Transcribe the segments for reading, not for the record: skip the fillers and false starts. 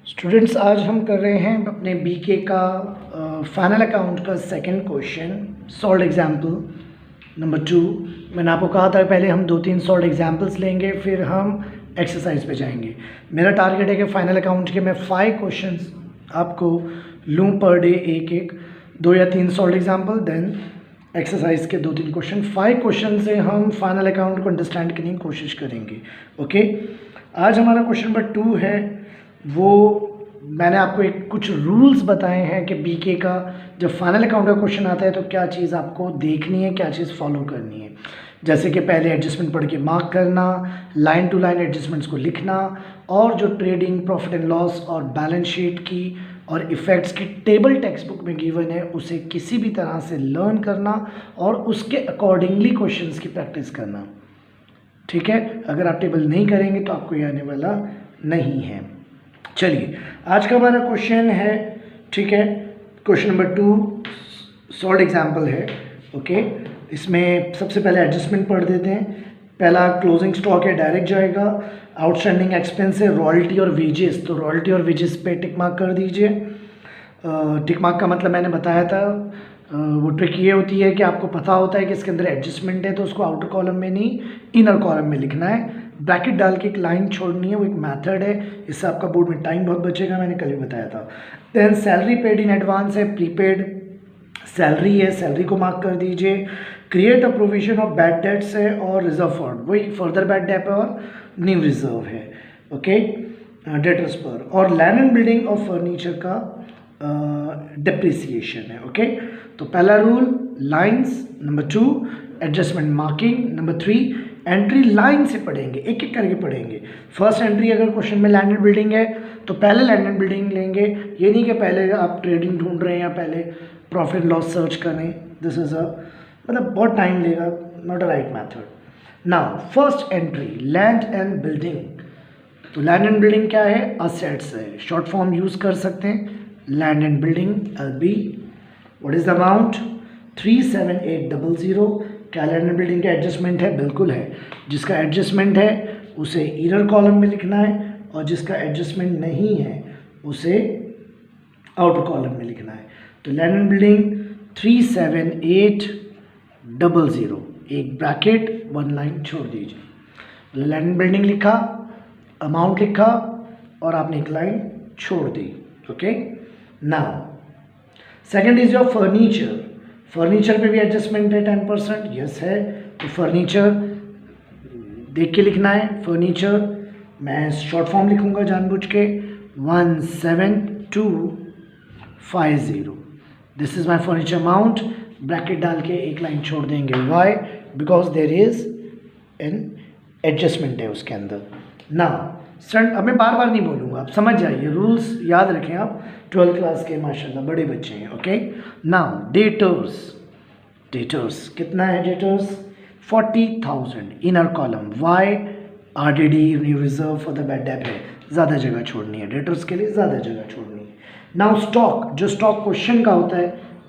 Students, आज हम कर रहे हैं अपने बीके का फाइनल अकाउंट का second question solve example number 2। मैंने आपको कहा था पहले हम 2-3 सॉल्व एग्जाम्पल्स लेंगे, फिर हम एक्सरसाइज पे जाएंगे। मेरा टारगेट है कि फाइनल अकाउंट के मैं 5 क्वेश्चंस आपको लूँ पर डे, एक 2 या 3 सॉल्व एग्जाम्पल, देन एक्सरसाइज के 2-3 क्वेश्चन। 5 क्वेश्चन से हम फाइनल अकाउंट को अंडरस्टैंड करने की कोशिश करेंगे। ओके, आज हमारा क्वेश्चन नंबर 2 है। वो मैंने आपको कुछ रूल्स बताए हैं कि बीके का जब फाइनल अकाउंट का क्वेश्चन आता है तो क्या चीज़ आपको देखनी है, क्या चीज़ फॉलो करनी है। जैसे कि पहले एडजस्टमेंट पढ़ के मार्क करना, लाइन टू लाइन एडजस्टमेंट्स को लिखना, और जो ट्रेडिंग, प्रॉफिट एंड लॉस और बैलेंस शीट की और इफ़ेक्ट्स की टेबल टेक्स्ट बुक में गिवन है उसे किसी भी तरह से लर्न करना और उसके अकॉर्डिंगली क्वेश्चंस की प्रैक्टिस करना। ठीक है, अगर आप टेबल नहीं करेंगे तो आपको ये आने वाला नहीं है। चलिए, आज का हमारा क्वेश्चन है, ठीक है, क्वेश्चन नंबर 2 सॉल्व एग्जाम्पल है। ओके, इसमें सबसे पहले एडजस्टमेंट पढ़ देते हैं। पहला क्लोजिंग स्टॉक है, डायरेक्ट जाएगा। आउटस्टैंडिंग एक्सपेंस है, रॉयल्टी और वेजेस, तो रॉयल्टी और वेजेस पे टिक मार्क कर दीजिए। टिक मार्क का मतलब मैंने बताया था, वो ट्रिक ये होती है कि आपको पता होता है कि इसके अंदर एडजस्टमेंट है तो उसको आउटर कॉलम में नहीं इनर कॉलम में लिखना है। ब्रैकेट डाल के एक लाइन छोड़नी है, वो एक मेथड है, इससे आपका बोर्ड में टाइम बहुत बचेगा, मैंने कल भी बताया था। Then salary paid in advance है, प्रीपेड सैलरी है, सैलरी को मार्क कर दीजिए। Create a provision of bad debts है और रिजर्व फंड, वही फर्दर बैड डेट और न्यू रिजर्व है। ओके, डेटर्स पर, और लैंड एंड बिल्डिंग और फर्नीचर का डिप्रिसिएशन है। ओके, तो पहला rule lines, number 2 adjustment marking, number 3 entry line से पढ़ेंगे, एक एक करके पढ़ेंगे। फर्स्ट एंट्री अगर क्वेश्चन में लैंड एंड बिल्डिंग है तो पहले लैंड एंड बिल्डिंग लेंगे, ये नहीं कि पहले आप ट्रेडिंग ढूंढ रहे हैं या पहले प्रॉफिट लॉस सर्च कर रहे हैं। दिस इज मतलब बहुत टाइम लेगा, not a right method. Now first entry land and building, तो लैंड एंड बिल्डिंग क्या है, असेट्स है, शॉर्ट फॉर्म यूज कर सकते हैं, land and building LB। What is the amount, 37800। क्या लैंड एंड बिल्डिंग का एडजस्टमेंट है, बिल्कुल है। जिसका एडजस्टमेंट है उसे इनर कॉलम में लिखना है और जिसका एडजस्टमेंट नहीं है उसे आउटर कॉलम में लिखना है। तो लैंड एंड बिल्डिंग 37800, एक ब्रैकेट 1 लाइन छोड़ दीजिए। लैंड एंड बिल्डिंग लिखा, अमाउंट लिखा और आपने एक लाइन छोड़ दी। Okay, now second is your furniture. Furniture पे भी एडजस्टमेंट है 10%, यस है। तो फर्नीचर देख के लिखना है। फर्नीचर मैं शॉर्ट फॉर्म लिखूंगा जानबूझ के, 17250। This is my furniture amount, bracket डाल के एक लाइन छोड़ देंगे। Why, because there is an adjustment है उसके अंदर। नाउ स्टूडेंट, अब मैं बार बार नहीं बोलूँगा, आप समझ जाइए, रूल्स याद रखें आप, 12th क्लास के माशाल्लाह बड़े बच्चे हैं। ओके, नाउ डेटर्स, डेटर्स कितना है, debtors 40,000 inner column. Why, RDD new reserve for the bad debt है, ज़्यादा जगह छोड़नी है, डेटर्स के लिए ज़्यादा जगह छोड़नी है। नाउ स्टॉक, जो स्टॉक क्वेश्चन का होता है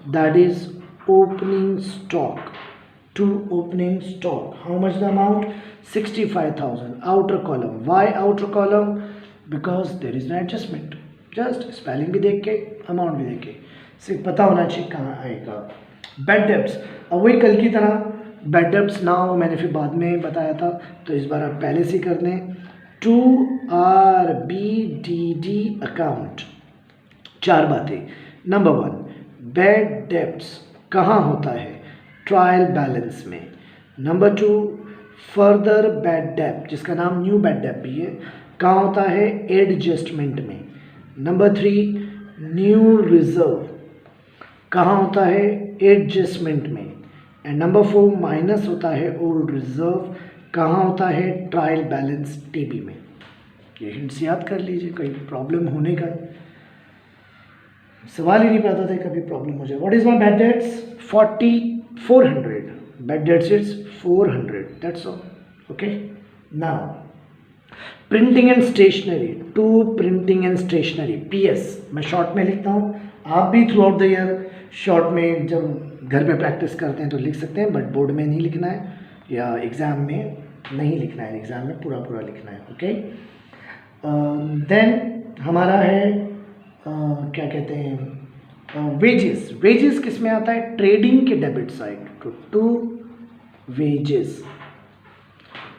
that is opening stock, to opening stock, how much the amount, 65,000, outer column. Why outer column, because there is no adjustment, just spelling भी देख के amount भी देख के सिर्फ पता होना चाहिए कहाँ आएगा। बैड डेब्ट्स, अब वही कल की तरह बैड डेब्ट्स ना हो, मैंने फिर बाद में बताया था, तो इस बार आप पहले से कर दें। 2RBDD अकाउंट, 4 बातें। नंबर 1, बैड डेब्ट्स कहाँ होता है, ट्रायल बैलेंस में। नंबर 2, फर्दर बैड डेट, जिसका नाम न्यू बैड डेट भी है, कहाँ होता है, एडजस्टमेंट में। नंबर 3, न्यू रिजर्व कहाँ होता है, एडजस्टमेंट में। एंड नंबर 4, माइनस होता है ओल्ड रिजर्व, कहाँ होता है, ट्रायल बैलेंस टीबी में। ये हिंट्स याद कर लीजिए, कोई प्रॉब्लम होने का सवाल ही नहीं पैदा था, कभी प्रॉब्लम हो जाए। What is my bad debts, 400, bad debts is 400, that's all. Okay, now printing and stationery, to printing and stationery, PS मैं शॉर्ट में लिखता हूँ, आप भी through out the year short में जब घर पे प्रैक्टिस करते हैं तो लिख सकते हैं, बट बोर्ड में नहीं लिखना है या एग्ज़ाम में नहीं लिखना है, एग्ज़ाम में पूरा पूरा लिखना है। ओके, देन हमारा है क्या कहते हैं, वेजेस। वेजेस किस में आता है, ट्रेडिंग के डेबिट साइड। तो टू वेजेस,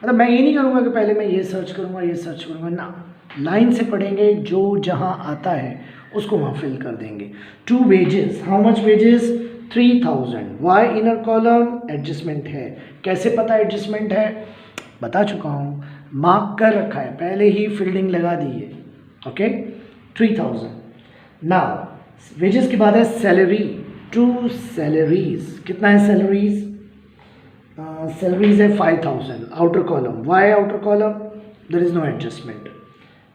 मतलब मैं ये नहीं करूँगा कि पहले मैं ये सर्च करूँगा ये सर्च करूँगा ना, लाइन से पढ़ेंगे, जो जहाँ आता है उसको वहाँ फिल कर देंगे। To wages, how much wages, 3000। Why inner column, adjustment है। कैसे पता एडजस्टमेंट है, बता चुका हूँ, मार्क कर रखा है, पहले ही फील्डिंग लगा दी है। ओके, 3000। नाउ वेजेस के बाद है सैलरी, टू सैलरीज। कितना है सैलरीज, सैलरीज है 5000, outer column. Why outer column, there is no adjustment.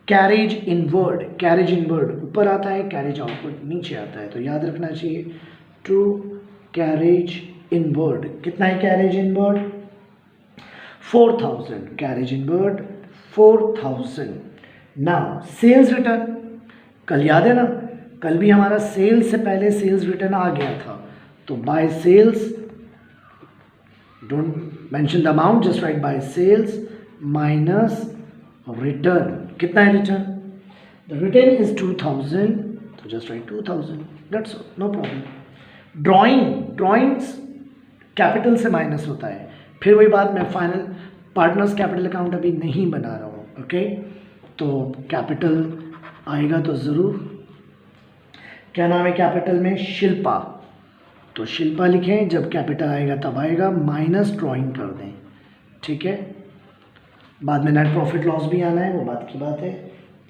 Carriage inward, carriage inward ऊपर आता है, कैरेज आउटवर्ड नीचे आता है, तो याद रखना चाहिए टू कैरेज इनवर्ड। कितना है carriage inward, 4000, carriage inward 4000। Now sales return, कल याद है ना, कल भी हमारा सेल्स से पहले सेल्स रिटर्न आ गया था, तो by sales, don't mention the amount, just write by sales minus return. कितना है रिटर्न, द रिटर्न इज 2000, तो just write 2000, that's no problem. Drawing, drawings capital से माइनस होता है, फिर वही बात, मैं फाइनल पार्टनर्स कैपिटल अकाउंट अभी नहीं बना रहा हूँ। ओके, तो कैपिटल आएगा तो ज़रूर, क्या नाम है कैपिटल में, शिल्पा, तो शिल्पा लिखें, जब कैपिटल आएगा तब आएगा, माइनस ड्राइंग कर दें। ठीक है, बाद में नेट प्रॉफिट लॉस भी आना है, वो बात की बात है।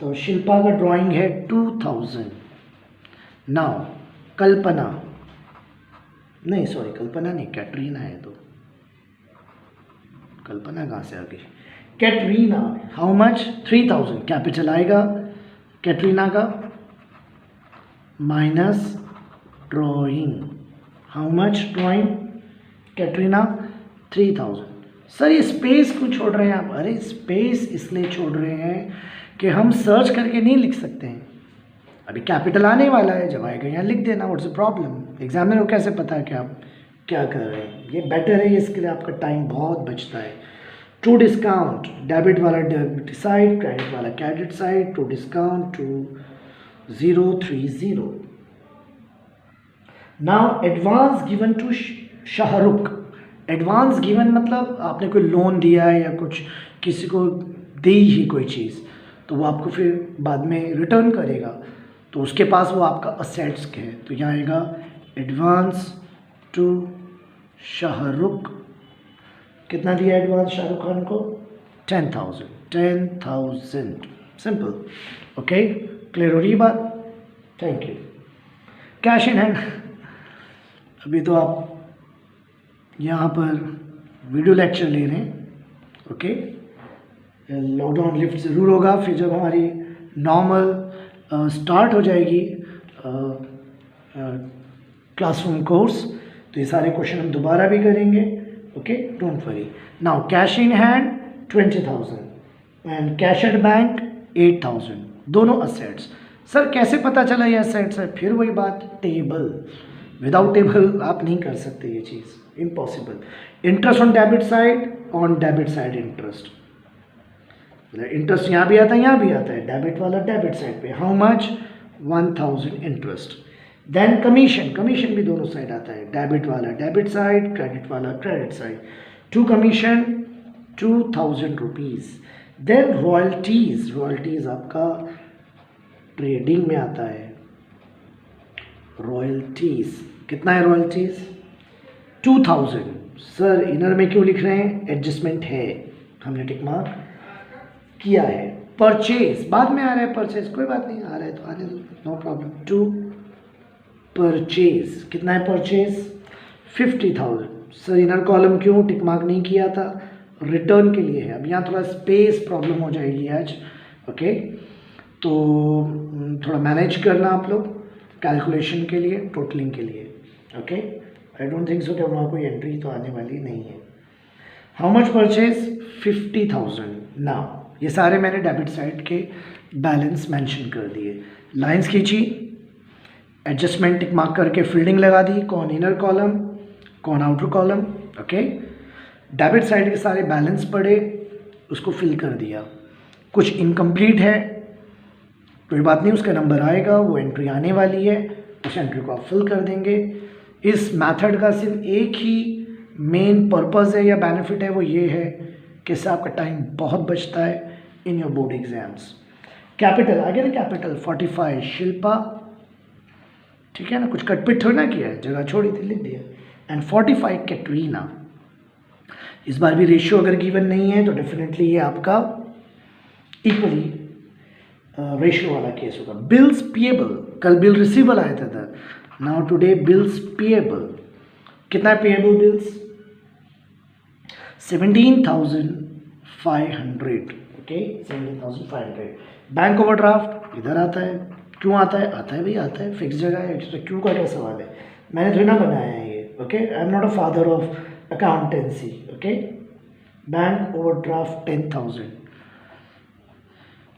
तो शिल्पा का ड्राइंग है 2000। नाउ कल्पना, नहीं सॉरी कल्पना नहीं, कैटरीना है, तो कल्पना कहाँ से आ गई, कैटरीना, हाउ मच, 3000, कैपिटल आएगा कैटरीना का, minus drawing, how much drawing, Katrina 3000। Sir ये स्पेस क्यों छोड़ रहे हैं आप, अरे स्पेस इसलिए छोड़ रहे हैं कि हम सर्च करके नहीं लिख सकते हैं, अभी कैपिटल आने वाला है, जब आएगा यहाँ लिख देना, व्हाट्स द प्रॉब्लम। एग्जामिनर को कैसे पता है कि आप क्या कर रहे हैं, ये बेटर है, इसके लिए आपका टाइम बहुत बचता है। टू डिस्काउंट, डेबिट वाला डेबिट साइड, क्रेडिट वाला credit side, to discount 2030। Now advance given to Shahrukh, advance given मतलब आपने कोई लोन दिया है या कुछ किसी को दी ही कोई चीज़, तो वो आपको फिर बाद में रिटर्न करेगा, तो उसके पास वो आपका असेट्स है, तो यहाँ आएगा एडवांस टू शाहरुख। कितना दिया एडवांस शाहरुख खान को, 10,000, 10,000, सिंपल। ओके, क्लियर हो रही बात, thank you. Cash in hand, अभी तो आप यहाँ पर वीडियो लेक्चर ले रहे हैं। ओके, लॉकडाउन लिफ्ट ज़रूर होगा, फिर जब हमारी नॉर्मल स्टार्ट हो जाएगी क्लासरूम कोर्स, तो ये सारे क्वेश्चन हम दोबारा भी करेंगे। Okay, don't worry. Now cash in hand 20,000 and cash at bank 8,000, दोनों असेट्स। सर कैसे पता चला ये असेट्स है, फिर वही बात, टेबल, विदाउट टेबल आप नहीं कर सकते ये चीज़, impossible. Interest on debit side, on debit side interest, interest यहाँ भी आता है यहाँ भी आता है, डेबिट वाला डेबिट साइड पे, how much, 1000 interest. Then commission, commission भी दोनों साइड आता है, डेबिट वाला डेबिट साइड, क्रेडिट वाला credit side, to commission 2000 rupees. Then royalties, royalties आपका ट्रेडिंग में आता है, रॉयल्टीज़ कितना है रॉयल्टीज़, 2000। सर इनर में क्यों लिख रहे हैं, एडजस्टमेंट है, हमने टिक मार्क किया है। परचेज बाद में आ रहा है, परचेज कोई बात नहीं, आ रहा है तो आने दो, नो प्रॉब्लम। टू परचेज, कितना है परचेज, 50,000। सर इनर कॉलम क्यों टिक मार्क नहीं किया था, रिटर्न के लिए है, अब यहाँ थोड़ा स्पेस प्रॉब्लम हो जाएगी आज। ओके, तो थोड़ा मैनेज करना आप लोग कैलकुलेशन के लिए, टोटलिंग के लिए। Okay, I don't think so कि वहाँ कोई एंट्री तो आने वाली नहीं है। How much purchase, 50,000। नाउ ये सारे मैंने डेबिट साइड के बैलेंस मेंशन कर दिए, लाइंस खींची, एडजस्टमेंट टिक मार्क करके फील्डिंग लगा दी, कौन इनर कॉलम कौन outer column. Okay, debit side के सारे बैलेंस पड़े, उसको फिल कर दिया। कुछ इनकम्प्लीट है कोई बात नहीं, उसका नंबर आएगा, वो एंट्री आने वाली है, उस एंट्री को आप फिल कर देंगे। इस मेथड का सिर्फ एक ही मेन पर्पज़ है या बेनिफिट है, वो ये है कि इससे आपका टाइम बहुत बचता है in your board exams. Capital आगे ना, कैपिटल 45 शिल्पा, ठीक है ना, कुछ कटपिट थोड़ा ना किया है, जगह छोड़ी थी लिख दिया। एंड 45 कैटरीना। इस बार भी रेशियो अगर गिवन नहीं है तो डेफिनेटली ये आपका इक्वली रेशियो वाला केस होगा। बिल्स पेएबल, कल बिल रिसीवेबल आया था, नाउ टुडे बिल्स पेएबल। कितना है payable bills? 17,500, okay 17,500। Bank overdraft इधर आता है, क्यों आता है? आता है भाई, आता है, फिक्स जगह है, तो क्यों का क्या सवाल है, मैंने थोड़ी ना बनाया है ये, okay. I am not a father of accountancy, okay. Bank overdraft 10,000,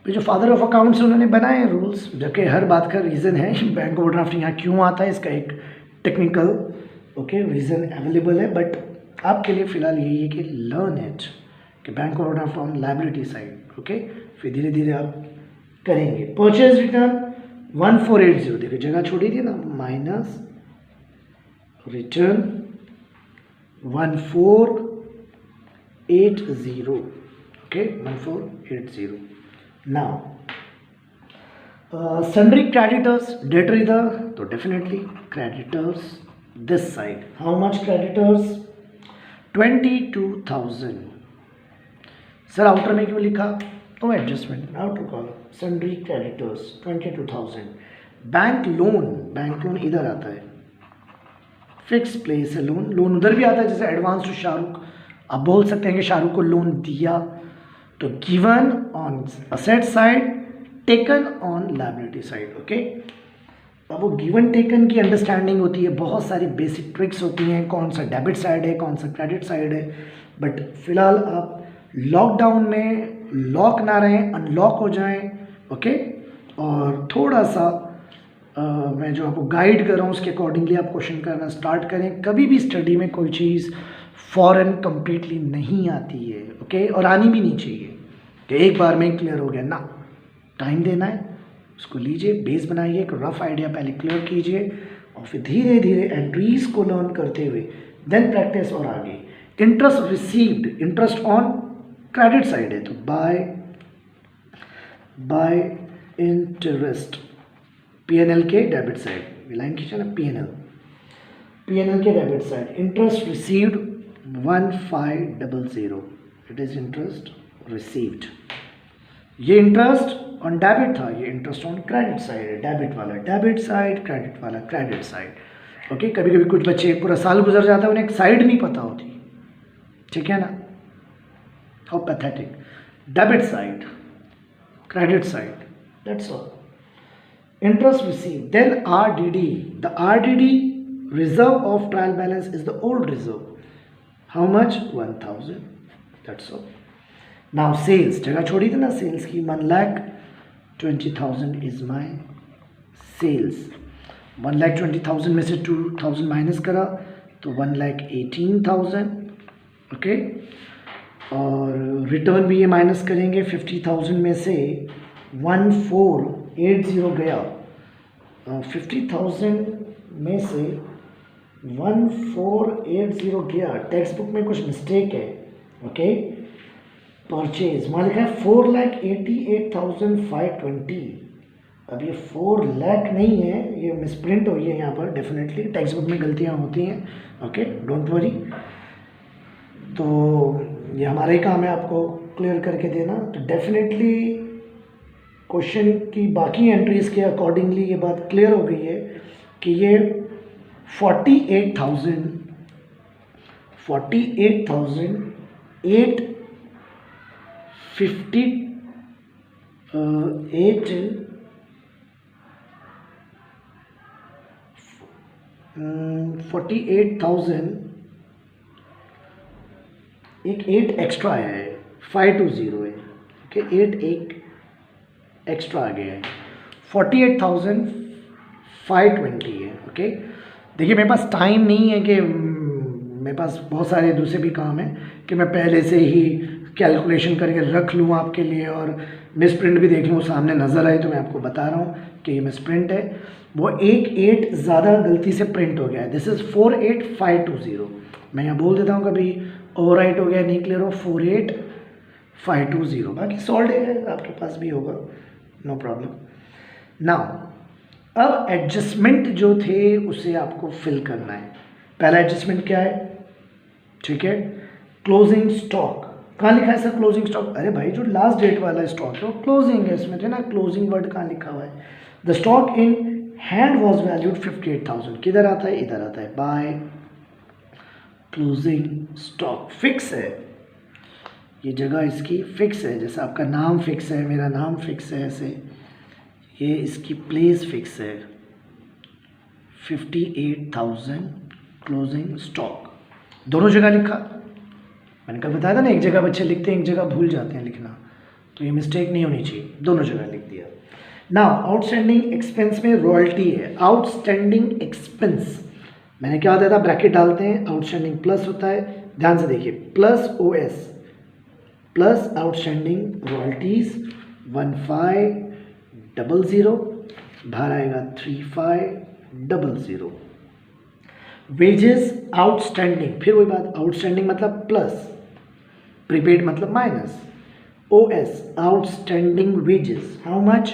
जो फादर ऑफ अकाउंट्स उन्होंने बनाए हैं रूल्स, जबकि हर बात का रीज़न है बैंक ओवरड्राफ्ट यहाँ क्यों आता है, इसका एक टेक्निकल ओके रीज़न अवेलेबल है, बट आपके लिए फ़िलहाल यही है कि लर्न इट कि bank overdraft on liability side, okay. फिर धीरे धीरे आप करेंगे। परचेज रिटर्न 1480, देखिए जगह छोड़ी थी ना, minus return 1480, okay 1480। Now, sundry creditors, debtor इधर, तो definitely creditors this side. How much creditors? 22,000. Sir outer में क्यों लिखा? तो adjustment outer column, sundry creditors 22,000. Bank loan इधर आता है, फिक्स प्लेस है लोन, लोन उधर भी आता है, जैसे एडवांस टू शाहरुख, आप बोल सकते हैं कि शाहरुख को लोन दिया, तो given on asset side, taken on liability side, okay. अब वो गिवन टेकन की अंडरस्टैंडिंग होती है, बहुत सारी बेसिक ट्रिक्स होती हैं, कौन सा डेबिट साइड है, कौन सा क्रेडिट साइड है, बट फिलहाल आप लॉकडाउन में लॉक ना रहें, अनलॉक हो जाएं, ओके। और थोड़ा सा मैं जो आपको गाइड कर रहा हूँ उसके अकॉर्डिंगली आप क्वेश्चन करना स्टार्ट करें। कभी भी स्टडी में कोई चीज़ फ़ौरन कम्प्लीटली नहीं आती है, ओके, और आनी भी नहीं चाहिए कि एक बार में क्लियर हो गया ना, टाइम देना है, उसको लीजिए, बेस बनाइए, एक रफ आइडिया पहले क्लियर कीजिए, और फिर धीरे धीरे एंट्रीज़ को लर्न करते हुए देन प्रैक्टिस और आगे। Interest received, interest on credit side है, तो बाय इंटरेस्ट पीएनएल के डेबिट साइड, लाइन खींचा ना, पीएनएल के debit side, interest received 1500, it is interest received. ये इंटरेस्ट ऑन डेबिट था, ये इंटरेस्ट ऑन क्रेडिट साइड है, डेबिट वाला डेबिट साइड, क्रेडिट वाला क्रेडिट साइड, ओके। कभी कभी कुछ बच्चे पूरा साल गुजर जाता है, उन्हें एक साइड नहीं पता होती, ठीक है ना, how pathetic. Debit side, credit side, that's all. Interest received, then RDD. The RDD, reserve of trial balance, is the old reserve. How much? 1,000. That's all. Now sales, जगह छोड़ी थी ना sales की, 1,20,000 is my sales. 1,20,000 में से 2,000 minus करा तो 1,18,000, okay. और रिटर्न भी ये माइनस करेंगे, 50,000 में से 1480 गया, 50,000 में से 1480 गया, टेक्स्ट बुक में कुछ मिस्टेक है, ओके। परचेज वहाँ लिखा है 4,88,520, अब ये 4 लाख नहीं है, ये मिसप्रिंट हुई है यहाँ पर, डेफिनेटली टेक्स्ट बुक में गलतियाँ होती हैं, ओके, डोंट वरी। तो ये हमारा ही काम है आपको क्लियर करके देना। तो डेफिनेटली क्वेश्चन की बाकी एंट्रीज़ के अकॉर्डिंगली ये बात क्लियर हो गई है कि ये 48,858 48,000 एक 8 एक्स्ट्रा है, 520 है, ओके, 8 एक एक्स्ट्रा आ गया है, 48,520 है, ओके। देखिए मेरे पास टाइम नहीं है कि मेरे पास बहुत सारे दूसरे भी काम हैं कि मैं पहले से ही कैलकुलेशन करके रख लूँ आपके लिए और मिस प्रिंट भी देख लूँ, सामने नज़र आए तो मैं आपको बता रहा हूँ कि ये मिस प्रिंट है। वो एक 8 ज़्यादा गलती से प्रिंट हो गया है। This is 48520। मैं यहाँ बोल देता हूँ कभी ओवरराइट हो गया, नहीं क्लियर हो, 48520। बाकी सॉल्व है, आपके पास भी होगा, नो प्रॉब्लम। नाउ अब एडजस्टमेंट जो थे उसे आपको फिल करना है। पहला एडजस्टमेंट क्या है, ठीक है, क्लोजिंग स्टॉक। कहाँ लिखा है सर क्लोजिंग स्टॉक? अरे भाई जो लास्ट डेट वाला स्टॉक है वो क्लोजिंग है, इसमें थे ना क्लोजिंग वर्ड कहाँ लिखा हुआ है? The stock in hand was valued 58,000। किधर आता है? इधर आता है, बाय क्लोजिंग स्टॉक। फिक्स है ये जगह, इसकी फिक्स है, जैसे आपका नाम फिक्स है, मेरा नाम फिक्स है, ऐसे ये इसकी प्लेस फिक्स है, 58,000 क्लोजिंग स्टॉक। दोनों जगह लिखा, मैंने कल बताया था ना, एक जगह बच्चे लिखते हैं एक जगह भूल जाते हैं लिखना, तो ये मिस्टेक नहीं होनी चाहिए, दोनों जगह लिख दिया। नाउ आउटस्टैंडिंग एक्सपेंस में रॉयल्टी है। आउटस्टैंडिंग एक्सपेंस मैंने क्या बताया था, ब्रैकेट डालते हैं, आउटस्टैंडिंग प्लस होता है, ध्यान से देखिए, plus OS plus outstanding royalties 1500, बाहर आएगा 3500। वेजेस आउटस्टैंडिंग, फिर वही बात, आउटस्टैंडिंग मतलब प्लस, प्रीपेड मतलब minus, OS outstanding wages how much,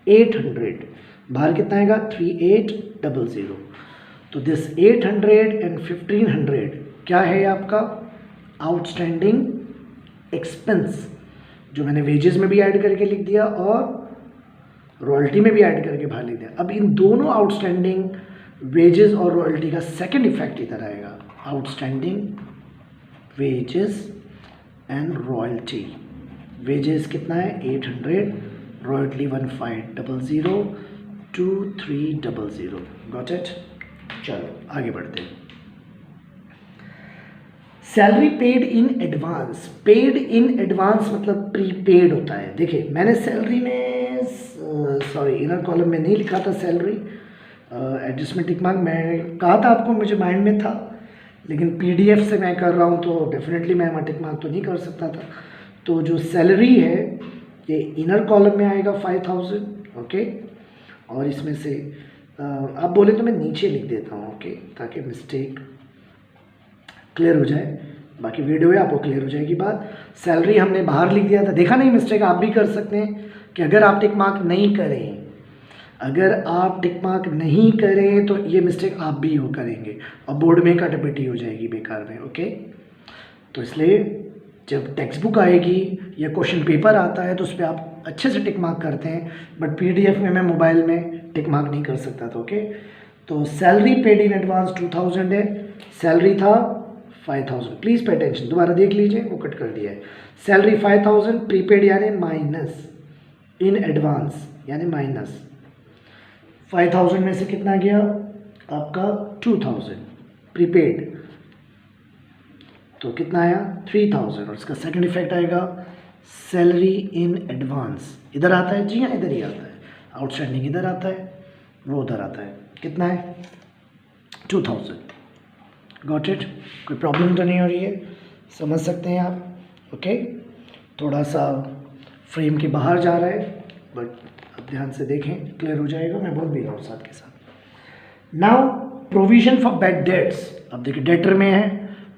800, बाहर कितना आएगा 3800। तो दिस 800 एंड 1500 क्या है आपका आउटस्टैंडिंग एक्सपेंस, जो मैंने वेजेस में भी ऐड करके लिख दिया और रॉयल्टी में भी ऐड करके बाहर लिख दिया। अब इन दोनों आउटस्टैंडिंग वेजेस और रॉयल्टी का सेकंड इफेक्ट इधर आएगा, outstanding wages and royalty. Wages कितना है 800, रॉयल्टी 1500, 2300। Got it? चलो आगे बढ़ते हैं। Salary paid in advance. Paid in advance मतलब प्रीपेड होता है। देखिए मैंने सैलरी में सॉरी इनर कॉलम में नहीं लिखा था सैलरी, एडजस्टमेंट टिक मार्क मैं कहा था आपको, मुझे माइंड में था, लेकिन PDF से मैं कर रहा हूँ तो डेफिनेटली मैं वहाँ टिक मार्क तो नहीं कर सकता था। तो जो सैलरी है ये इनर कॉलम में आएगा 5000, ओके, और इसमें से आप बोले तो मैं नीचे लिख देता हूँ, ओके, ताकि मिस्टेक क्लियर हो जाए। बाकी वीडियो है आपको क्लियर हो जाएगी बात। सैलरी हमने बाहर लिख दिया था, देखा नहीं, मिस्टेक आप भी कर सकते हैं कि अगर आप टिक मार्क नहीं करें, अगर आप टिक मार्क नहीं करें तो ये मिस्टेक आप भी हो करेंगे और बोर्ड में कटपिटी हो जाएगी बेकार में, ओके। तो इसलिए जब टेक्स्ट बुक आएगी या क्वेश्चन पेपर आता है तो उस पर आप अच्छे से टिक मार्क करते हैं, बट PDF में मैं मोबाइल में टिक मार्क नहीं कर सकता था, ओके। तो सैलरी पेड इन एडवांस 2000 है, सैलरी था 5000, प्लीज़ पे अटेंशन, दोबारा देख लीजिए, वो कट कर दिया है। सैलरी 5000, प्रीपेड यानी माइनस, इन एडवांस यानी माइनस, 5000 में से कितना गया आपका 2000 प्रीपेड, तो कितना आया 3000, और इसका सेकंड इफेक्ट आएगा सैलरी इन एडवांस। इधर आता है, जी हाँ इधर ही आता है, आउटस्टैंडिंग इधर आता है, वो उधर आता है, कितना है 2000। Got it? कोई प्रॉब्लम तो नहीं हो रही है, समझ सकते हैं आप, ओके। थोड़ा सा फ्रेम के बाहर जा रहा है, बट अब ध्यान से देखें, क्लियर हो जाएगा, मैं बोल भी रहा हूँ साथ के साथ। Now provision for bad debts. अब देखिए डेटर में है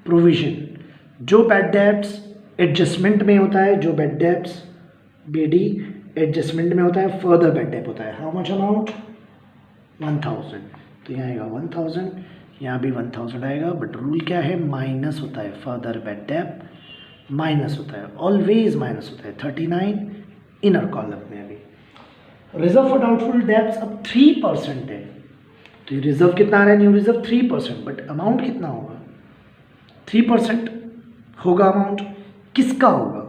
प्रोविजन, जो बैड डेट्स एडजस्टमेंट में होता है, जो बैड डेट्स BD एडजस्टमेंट में होता है, फर्दर बैड डेट होता है। हाउ मच अमाउंट 1000, तो यहाँ आएगा 1000, यहाँ भी 1000 आएगा, बट रूल क्या है, माइनस होता है, फर्दर बैड डेट माइनस होता है, ऑलवेज माइनस होता है। 39 इनर कॉलम में। अभी रिजर्व फॉर डाउटफुल डेब्ट्स अब 3% है, तो ये रिजर्व कितना आ रहा है, न्यू रिजर्व 3%, बट अमाउंट कितना होगा 3% होगा। अमाउंट किसका होगा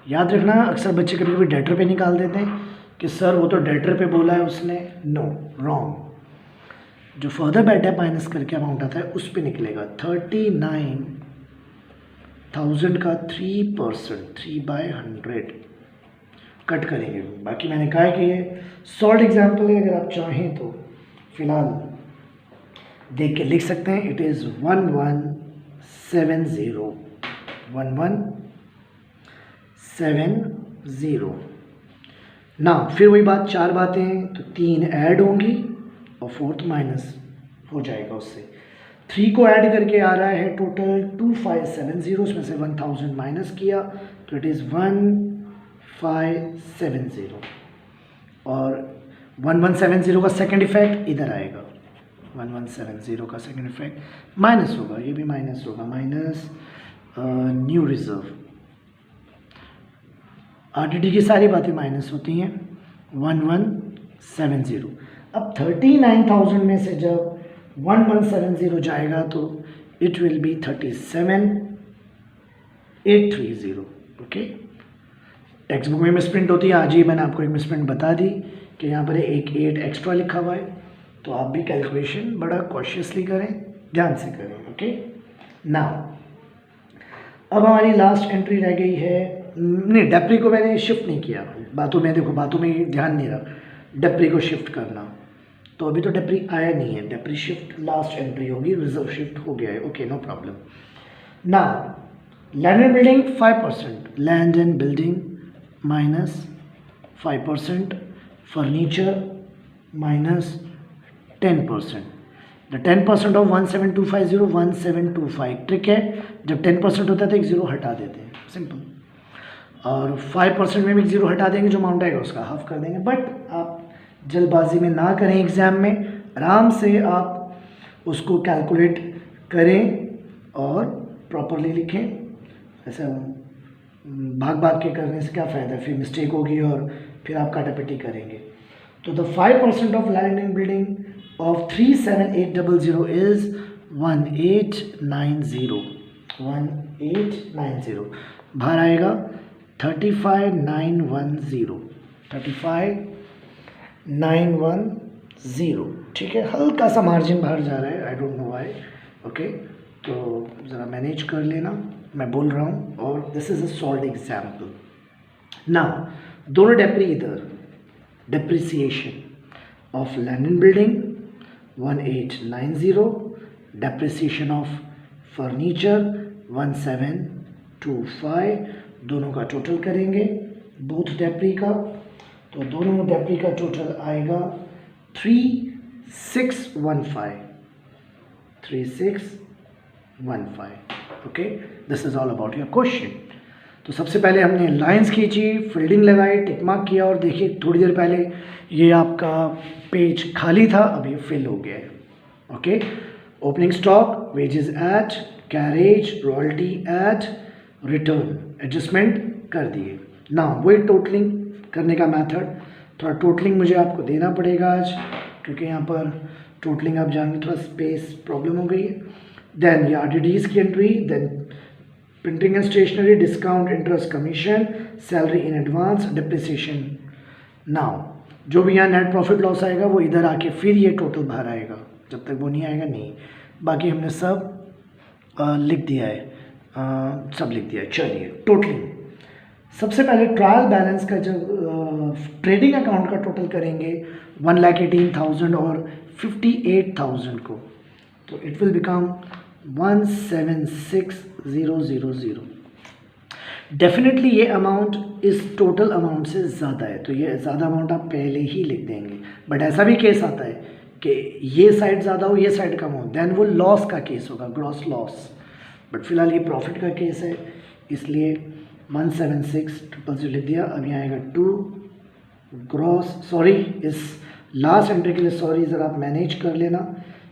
याद रखना, अक्सर बच्चे कभी कभी डेटर पे निकाल देते हैं कि सर वो तो डेटर पे बोला है उसने, नो, रॉन्ग। जो फर्दर बैड डेट माइनस करके अमाउंट आता है उस पे निकलेगा। 39,000 का 3%, 3/100 कट करेंगे। बाकी मैंने कहा है कि ये सॉल्व एग्जाम्पल है, अगर आप चाहें तो फिलहाल देख के लिख सकते हैं। इट इज़ 1170, 70 ना। फिर वही बात, 4 बातें हैं तो 3 ऐड होंगी और 4th माइनस हो जाएगा उससे। 3 को ऐड करके आ रहा है टोटल 2570, उसमें से 1000 माइनस किया तो इट इज़ 1570 और 1170 का सेकंड इफेक्ट इधर आएगा। 1170 का सेकंड इफेक्ट माइनस होगा, ये भी माइनस होगा, माइनस न्यू रिजर्व। आरटीटी की सारी बातें माइनस होती हैं। 1170। अब 39,000 में से जब 1170 जाएगा तो it will be 37,830। Okay, text book में मिसप्रिंट होती है, आज ही मैंने आपको एक मिसप्रिंट बता दी कि यहाँ पर एक 8 एक्स्ट्रा लिखा हुआ है, तो आप भी कैलकुलेशन बड़ा कॉशियसली करें, ध्यान से करें। ओके, नाउ अब हमारी लास्ट एंट्री रह गई है, नहीं डेप्री को मैंने शिफ्ट नहीं किया, बातों में देखो, बातों में ध्यान नहीं रहा डेप्री को शिफ्ट करना, तो अभी तो डेप्री आया नहीं है, डेप्री शिफ्ट लास्ट एंट्री होगी, रिजर्व शिफ्ट हो गया है। Okay, no problem. Now land and building 5%, land and building minus 5%, furniture minus 10%। The 10% of 17250 1725। Trick है, जब 10% होता है तो एक ज़ीरो हटा देते हैं, सिंपल। और 5% में भी एक ज़ीरो हटा देंगे, जो अमाउंट आएगा उसका हाफ कर देंगे। बट आप जल्दबाजी में ना करें, एग्ज़ाम में आराम से आप उसको कैलकुलेट करें और प्रॉपरली लिखें। ऐसा भाग भाग के करने से क्या फ़ायदा, फिर मिस्टेक होगी और फिर आप काटापिटी करेंगे। तो the 5% of land and building of 37800 is 1890। 1890 बाहर आएगा 35910। 35910, ठीक है। हल्का सा मार्जिन बाहर जा रहा है, I don't know why. Okay, तो ज़रा मैनेज कर लेना, मैं बोल रहा हूँ। और this is a solved example. Now दोनों डेप्री इधर, depreciation of land and building 1890, depreciation of furniture 1725, दोनों का टोटल करेंगे, बोथ डेप्री का, तो दोनों डेप्री का टोटल आएगा 3615। 3615। Okay, this is all about your question. तो सबसे पहले हमने लाइंस खींची, फील्डिंग लगाई, टिक मार्क किया, और देखिए थोड़ी देर पहले ये आपका पेज खाली था, अब ये फिल हो गया है। Okay, opening stock, wages at, carriage, royalty at, return, adjustment कर दिए। ना वही टोटलिंग करने का मेथड, थोड़ा टोटलिंग मुझे आपको देना पड़ेगा आज, क्योंकि यहाँ पर टोटलिंग आप जानते थोड़ा स्पेस प्रॉब्लम हो गई है। देन ये आरटीडीज की entry, then printing and stationery, discount, interest, commission, salary in advance, depreciation. Now जो भी यहाँ नेट प्रॉफिट लॉस आएगा वो इधर आके फिर ये टोटल बाहर आएगा, जब तक वो नहीं आएगा नहीं। बाकी हमने सब लिख दिया है, सब लिख दिया है। चलिए टोटलिंग, सबसे पहले ट्रायल बैलेंस का जब ट्रेडिंग अकाउंट का टोटल करेंगे 1,18,000 और 58,000 को, तो इट विल बिकम 176,000। डेफिनेटली ये अमाउंट इस टोटल अमाउंट से ज़्यादा है, तो ये ज़्यादा अमाउंट आप पहले ही लिख देंगे। बट ऐसा भी केस आता है कि ये साइड ज़्यादा हो, ये साइड कम हो, देन वो लॉस का केस होगा, ग्रॉस लॉस। बट फिलहाल ये प्रॉफिट का केस है, इसलिए 176,000 लिख दिया। अब यहाँ आएगा 2 ग्रॉस, सॉरी इस लास्ट एंट्री के लिए सॉरी, ज़रा आप मैनेज कर लेना,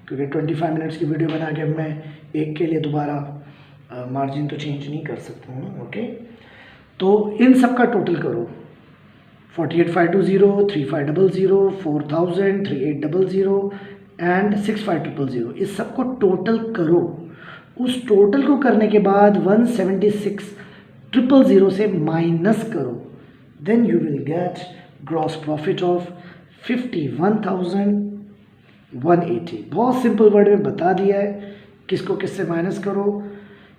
क्योंकि 25 मिनट्स की वीडियो बना के अब मैं एक के लिए दोबारा मार्जिन तो चेंज नहीं कर सकता हूँ। ओके, तो इन सब का टोटल करो, 48,520, 3500, 4,000, 3800 एंड 6500, इस सब को टोटल करो। उस टोटल को करने के बाद 176,000 से माइनस करो, then you will get gross profit of 51,180। बहुत सिंपल वर्ड में बता दिया है किसको किससे माइनस करो।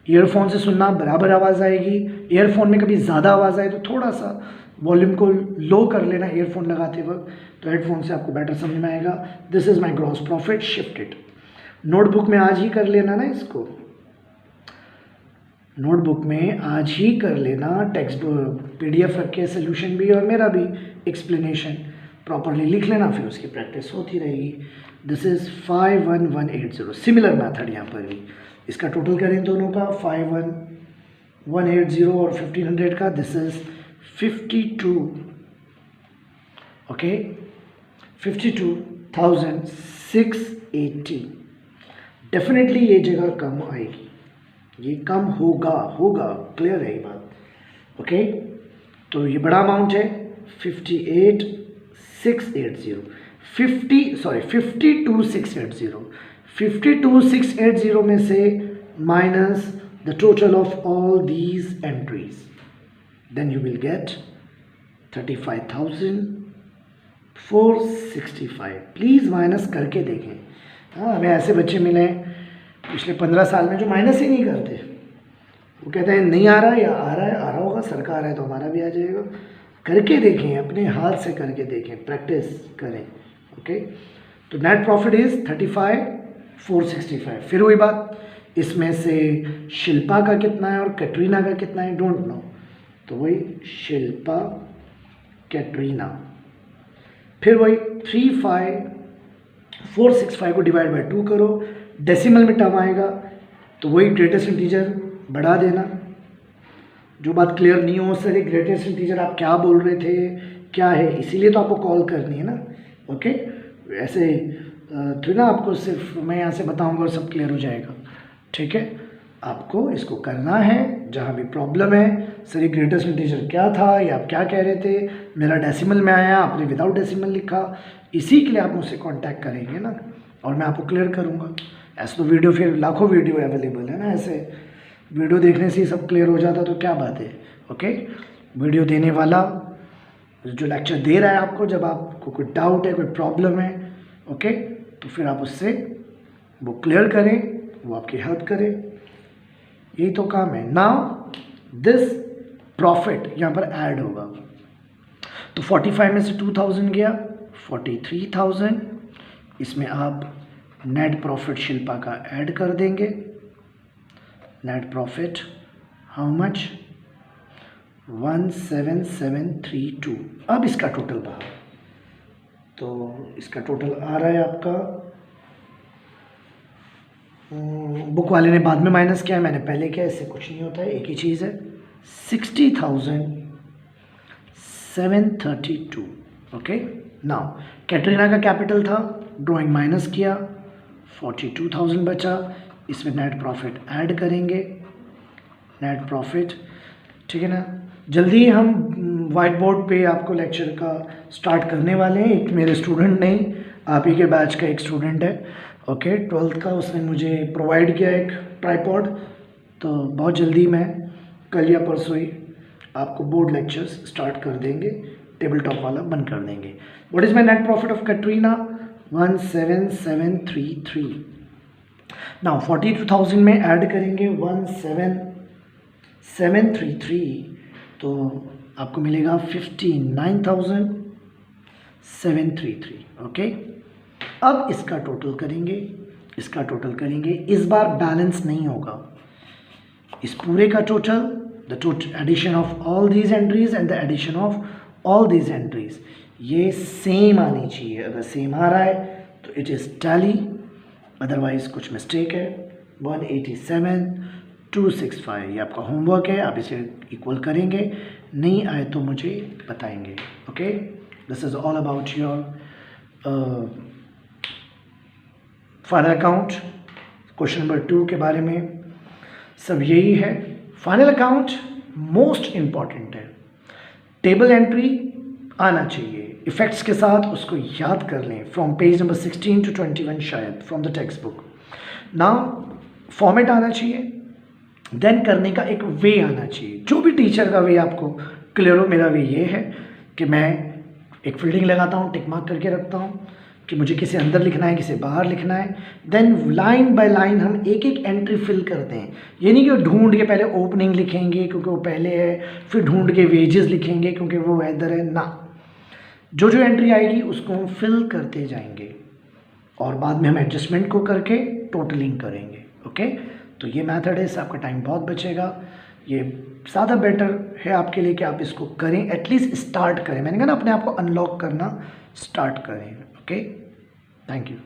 ईयरफोन से सुनना बराबर आवाज़ आएगी, ईयरफोन में कभी ज़्यादा आवाज़ आए तो थोड़ा सा वॉल्यूम को लो कर लेना ईयरफोन लगाते वक्त, तो हेडफोन से आपको बेटर समझ में आएगा। This is my gross profit shifted. Notebook में आज ही कर लेना ना इसको। नोटबुक में आज ही कर लेना, टेक्स्ट PDF रख के सोल्यूशन भी और मेरा भी एक्सप्लेनेशन प्रॉपरली लिख लेना, फिर उसकी प्रैक्टिस होती रहेगी। दिस इज़ 51180, सिमिलर मेथड यहाँ पर भी। इसका टोटल करें दोनों का 51180 और 1500 का, दिस इज़ 52, ओके 52,680। डेफिनेटली ये जगह कम आएगी, ये कम होगा, क्लियर है ये बात, ओके। तो ये बड़ा अमाउंट है 52,680, 52,680 में से minus the total of all these entries, then you will get 35,465। Please minus करके देखें। हाँ, हमें ऐसे बच्चे मिले पिछले 15 साल में जो माइनस ही नहीं करते। वो कहते हैं नहीं आ रहा है, या आ रहा होगा, सरकार है तो हमारा भी आ जाएगा। करके देखें, अपने हाथ से करके देखें, प्रैक्टिस करें, ओके। तो नेट प्रॉफिट इज़ 35,465। फिर वही बात, इसमें से शिल्पा का कितना है और कैटरीना का कितना है, डोंट नो। तो वही शिल्पा, कैटरीना, फिर वही 35,465 को डिवाइड बाय 2 करो, डेसिमल में टर्म आएगा तो वही ग्रेटेस्ट इंटीजर बढ़ा देना। जो बात क्लियर नहीं हो सर, ग्रेटेस्ट इंटीजर आप क्या बोल रहे थे, क्या है, इसीलिए तो आपको कॉल करनी है ना, ओके। ऐसे तो ना आपको सिर्फ मैं यहाँ से बताऊंगा और सब क्लियर हो जाएगा, ठीक है। आपको इसको करना है, जहाँ भी प्रॉब्लम है, सर ये ग्रेटेस्ट इंटीजर क्या था, या आप क्या कह रहे थे, मेरा डेसिमल में आया, आपने विदाउट डेसिमल लिखा, इसी के लिए आप मुझसे कांटेक्ट करेंगे ना, और मैं आपको क्लियर करूँगा। ऐसे तो वीडियो, फिर लाखों वीडियो अवेलेबल है ना, ऐसे वीडियो देखने से ही सब क्लियर हो जाता तो क्या बात है, ओके। वीडियो देने वाला जो लेक्चर दे रहा है आपको, जब आपको कोई डाउट है, कोई प्रॉब्लम है, ओके, तो फिर आप उससे वो क्लियर करें, वो आपकी हेल्प करे, यही तो काम है। नाउ दिस प्रॉफिट यहाँ पर ऐड होगा, तो 45 में से 2000 गया, 43,000, इसमें आप नेट प्रॉफिट शिल्पा का ऐड कर देंगे। Net profit how much, 17732। अब इसका टोटल बाहर, तो इसका टोटल आ रहा है आपका, बुक वाले ने बाद में माइनस किया है, मैंने पहले किया, इससे कुछ नहीं होता है, एक ही चीज़ है, 60,732, ओके। नाउ कैटरीना का कैपिटल था, ड्राइंग माइनस किया, 42,000 बचा, इसमें नेट प्रॉफिट ऐड करेंगे, नेट प्रॉफिट, ठीक है ना। जल्दी हम वाइट बोर्ड पे आपको लेक्चर का स्टार्ट करने वाले हैं। एक मेरे स्टूडेंट नहीं, आप ही के बैच का एक स्टूडेंट है, ओके, 12th का, उसने मुझे प्रोवाइड किया एक ट्राइपॉड, तो बहुत जल्दी मैं कल या परसों ही आपको बोर्ड लेक्चर्स स्टार्ट कर देंगे, टेबल टॉप वाला बंद कर देंगे। What is my net profit of Katrina, 17733। Now 42,000 में ऐड करेंगे 17733, तो आपको मिलेगा 59,733, ओके। अब इसका टोटल करेंगे, इसका टोटल करेंगे, इस बार बैलेंस नहीं होगा, इस पूरे का total, the total addition of all these entries and the addition of all these entries, ये सेम आनी चाहिए। अगर सेम आ रहा है तो इट इज़ टैली, अदरवाइज कुछ मिस्टेक है। 187,265 ये आपका होमवर्क है, आप इसे इक्वल करेंगे, नहीं आए तो मुझे बताएंगे, okay. This is all about your final account, question number 2 के बारे में सब यही है। फाइनल अकाउंट मोस्ट इम्पॉर्टेंट है, टेबल एंट्री आना चाहिए, इफ़ेक्ट्स के साथ उसको याद कर लें, फ्रॉम पेज नंबर 16 to 21 शायद, from the text book. Now format आना चाहिए, देन करने का एक वे आना चाहिए, जो भी टीचर का वे आपको क्लियर हो। मेरा वे ये है कि मैं एक फील्डिंग लगाता हूँ, टिक मार्क करके रखता हूँ कि मुझे किसे अंदर लिखना है, किसे बाहर लिखना है, देन लाइन बाय लाइन हम एक एक एंट्री फिल करते हैं। ये नहीं कि ढूंढ के पहले ओपनिंग लिखेंगे क्योंकि वो पहले है, फिर ढूंढ के वेजेस लिखेंगे क्योंकि वो इधर है, ना, जो जो एंट्री आएगी उसको हम फिल करते जाएंगे और बाद में हम एडजस्टमेंट को करके टोटलिंग करेंगे, ओके। तो ये मेथड है, इससे आपका टाइम बहुत बचेगा। ये ज़्यादा बेटर है आपके लिए कि आप इसको करें, एटलीस्ट स्टार्ट करें। मैंने कहा ना, अपने आप को अनलॉक करना स्टार्ट करें। Okay, thank you.